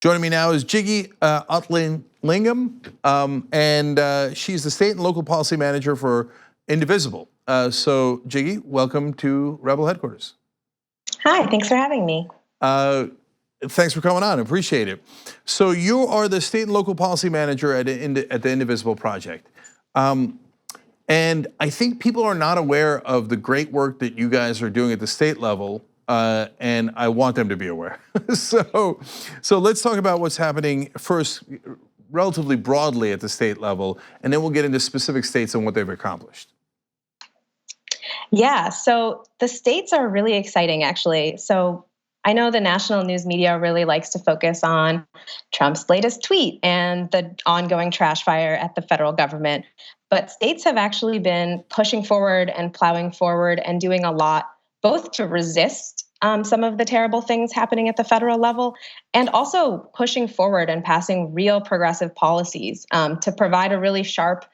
Joining me now is Jiggy Athilingam, and she's the state and local policy manager for Indivisible. So Jiggy, welcome to Rebel headquarters. Hi, thanks for having me. Thanks for coming on, appreciate it. So you are the state and local policy manager at the Indivisible project. And I think people are not aware of the great work that you guys are doing at the state level, and I want them to be aware. So let's talk about what's happening first, relatively broadly at the state level, and then we'll get into specific states and what they've accomplished. Yeah, so the states are really exciting, actually. So I know the national news media really likes to focus on Trump's latest tweet and the ongoing trash fire at the federal government. But states have actually been pushing forward and plowing forward and doing a lot, both to resist some of the terrible things happening at the federal level, and also pushing forward and passing real progressive policies to provide a really sharp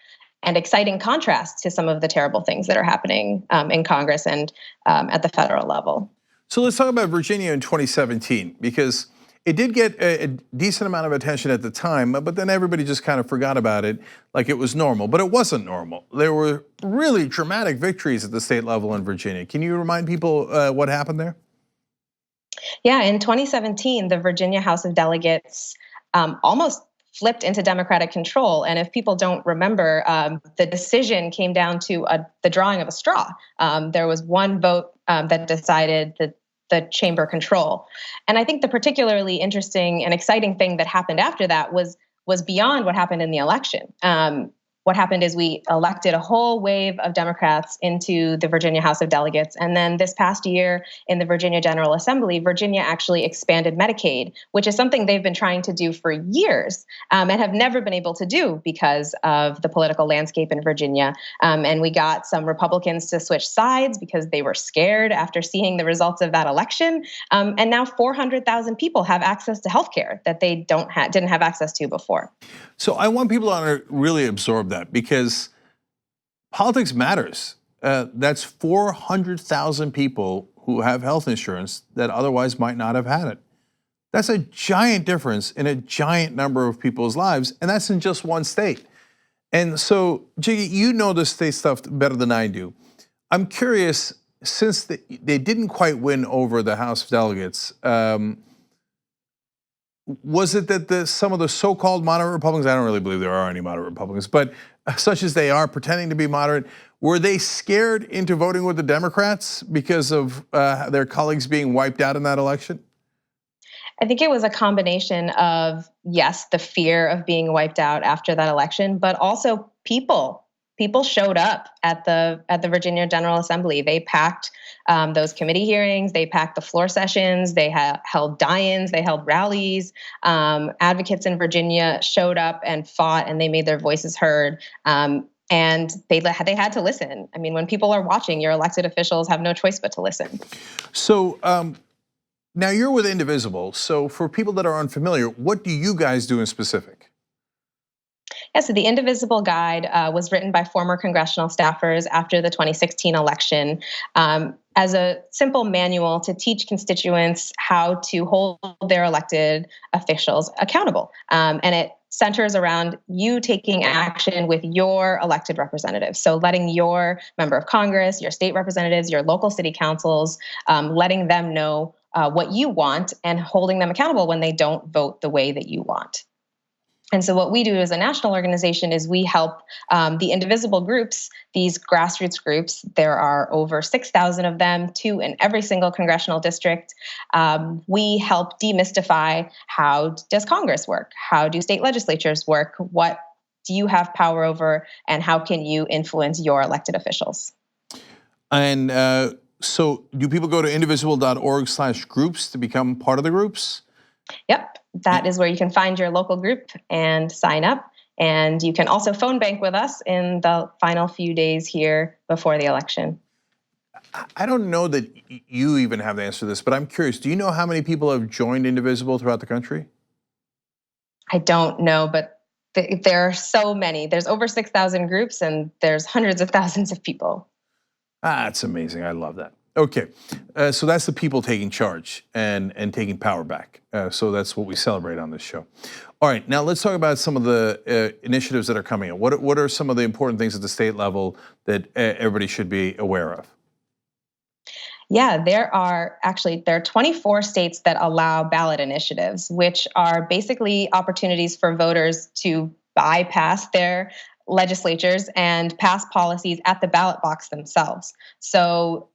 and exciting contrast to some of the terrible things that are happening in Congress and at the federal level. So let's talk about Virginia in 2017, because it did get a decent amount of attention at the time, but then everybody just kind of forgot about it like it was normal, but it wasn't normal. There were really dramatic victories at the state level in Virginia. Can you remind people what happened there? Yeah, in 2017, the Virginia House of Delegates almost flipped into Democratic control. And if people don't remember, the decision came down to the drawing of a straw. There was one vote that decided the chamber control. And I think the particularly interesting and exciting thing that happened after that was beyond what happened in the election. What happened is we elected a whole wave of Democrats into the Virginia House of Delegates. And then this past year in the Virginia General Assembly, Virginia actually expanded Medicaid, which is something they've been trying to do for years and have never been able to do because of the political landscape in Virginia. And we got some Republicans to switch sides because they were scared after seeing the results of that election. And now 400,000 people have access to healthcare that they didn't have access to before. So I want people to really absorb that, because politics matters. That's 400,000 people who have health insurance that otherwise might not have had it. That's a giant difference in a giant number of people's lives, and that's in just one state. And so, Jiggy, you know the state stuff better than I do. I'm curious, since they didn't quite win over the House of Delegates, was it that some of the so-called moderate Republicans, I don't really believe there are any moderate Republicans, but such as they are, pretending to be moderate, were they scared into voting with the Democrats because of their colleagues being wiped out in that election? I think it was a combination of, yes, the fear of being wiped out after that election, but also people showed up at the Virginia General Assembly. They packed those committee hearings, they packed the floor sessions, they held die-ins, they held rallies. Advocates in Virginia showed up and fought, and they made their voices heard. And they had to listen. I mean, when people are watching, your elected officials have no choice but to listen. So now you're with Indivisible. So for people that are unfamiliar, what do you guys do in specific? Yeah, so the Indivisible Guide was written by former congressional staffers after the 2016 election as a simple manual to teach constituents how to hold their elected officials accountable. And it centers around you taking action with your elected representatives. So letting your member of Congress, your state representatives, your local city councils, letting them know what you want and holding them accountable when they don't vote the way that you want. And so what we do as a national organization is we help the indivisible groups, these grassroots groups. There are over 6,000 of them, 2 in every single congressional district. We help demystify, how does Congress work? How do state legislatures work? What do you have power over? And how can you influence your elected officials? And so do people go to indivisible.org/groups to become part of the groups? Yep. That is where you can find your local group and sign up. And you can also phone bank with us in the final few days here before the election. I don't know that you even have the answer to this, but I'm curious. Do you know how many people have joined Indivisible throughout the country? I don't know, but there are so many. There's over 6,000 groups and there's hundreds of thousands of people. That's amazing. I love that. Okay, so that's the people taking charge and taking power back. So that's what we celebrate on this show. All right, now let's talk about some of the initiatives that are coming up. What are some of the important things at the state level that everybody should be aware of? Yeah, there are 24 states that allow ballot initiatives, which are basically opportunities for voters to bypass their legislatures and pass policies at the ballot box themselves. So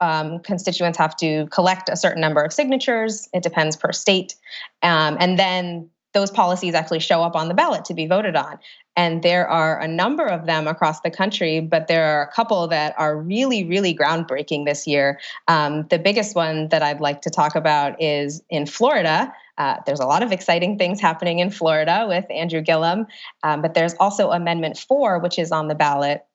constituents have to collect a certain number of signatures. It depends per state. And then those policies actually show up on the ballot to be voted on. And there are a number of them across the country, but there are a couple that are really, really groundbreaking this year. The biggest one that I'd like to talk about is in Florida. There's a lot of exciting things happening in Florida with Andrew Gillum, but there's also Amendment 4, which is on the ballot,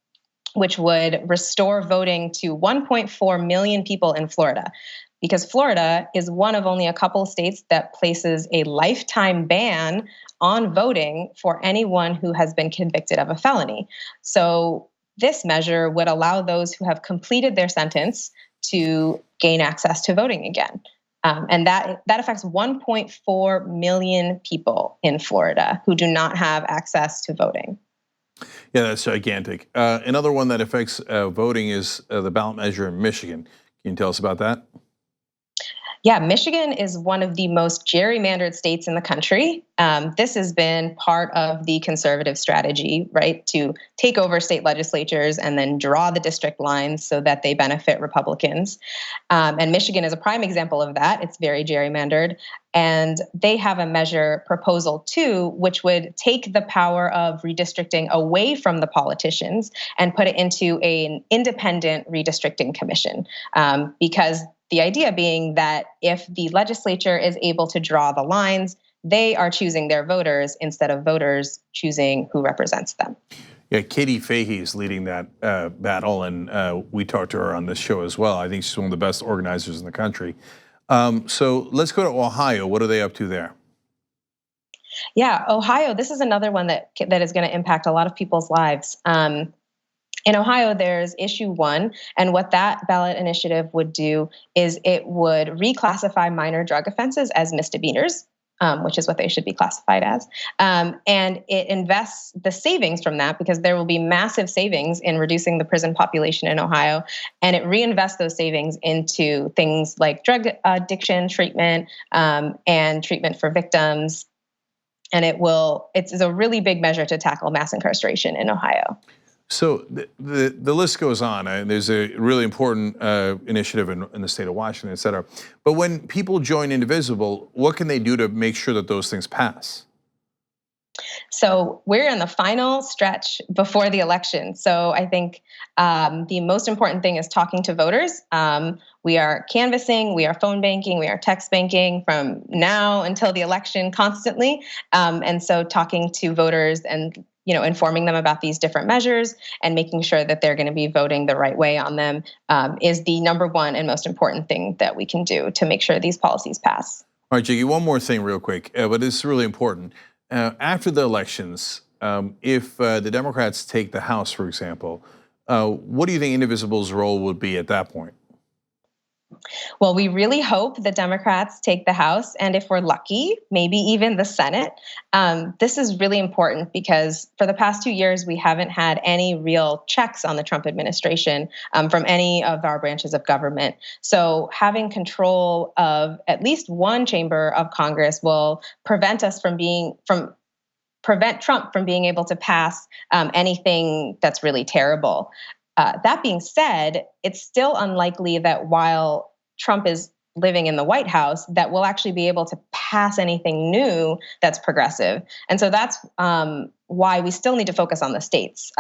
which would restore voting to 1.4 million people in Florida. Because Florida is one of only a couple of states that places a lifetime ban on voting for anyone who has been convicted of a felony. So this measure would allow those who have completed their sentence to gain access to voting again. And that affects 1.4 million people in Florida who do not have access to voting. Yeah, that's gigantic. Another one that affects voting is the ballot measure in Michigan. Can you tell us about that? Yeah, Michigan is one of the most gerrymandered states in the country. This has been part of the conservative strategy, right, to take over state legislatures and then draw the district lines so that they benefit Republicans. And Michigan is a prime example of that. It's very gerrymandered. And they have a measure, Proposal 2, which would take the power of redistricting away from the politicians and put it into an independent redistricting commission. Because the idea being that if the legislature is able to draw the lines, they are choosing their voters instead of voters choosing who represents them. Yeah, Katie Fahey is leading that battle, and we talked to her on this show as well. I think she's one of the best organizers in the country. So let's go to Ohio. What are they up to there? Yeah, Ohio, this is another one that is going to impact a lot of people's lives. In Ohio, there's issue 1, and what that ballot initiative would do is it would reclassify minor drug offenses as misdemeanors, which is what they should be classified as. And it invests the savings from that, because there will be massive savings in reducing the prison population in Ohio, and it reinvests those savings into things like drug addiction treatment and treatment for victims. And it's a really big measure to tackle mass incarceration in Ohio. So the list goes on. There's a really important initiative in the state of Washington, et cetera. But when people join Indivisible, what can they do to make sure that those things pass? So we're in the final stretch before the election. So I think the most important thing is talking to voters. We are canvassing, we are phone banking, we are text banking from now until the election constantly. And so talking to voters and informing them about these different measures and making sure that they're going to be voting the right way on them is the number one and most important thing that we can do to make sure these policies pass. All right, Jiggy, one more thing real quick, but it's really important. After the elections, if the Democrats take the House, for example, what do you think Indivisible's role would be at that point? Well, we really hope the Democrats take the House, and if we're lucky, maybe even the Senate. This is really important because for the past 2 years, we haven't had any real checks on the Trump administration from any of our branches of government. So having control of at least one chamber of Congress will prevent Trump from being able to pass anything that's really terrible. That being said, it's still unlikely that while Trump is living in the White House, that we'll actually be able to pass anything new that's progressive. And so that's why we still need to focus on the states,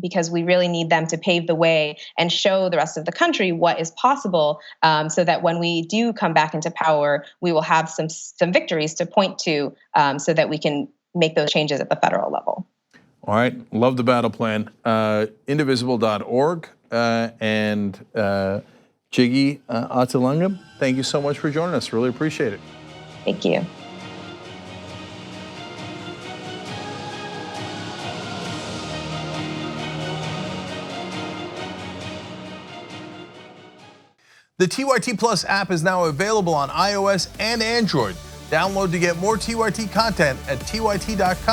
because we really need them to pave the way and show the rest of the country what is possible, so that when we do come back into power, we will have some victories to point to, so that we can make those changes at the federal level. All right, love the battle plan. Indivisible.org and Jiggy Athilingam, thank you so much for joining us. Really appreciate it. Thank you. The TYT Plus app is now available on iOS and Android. Download to get more TYT content at tyt.com/app.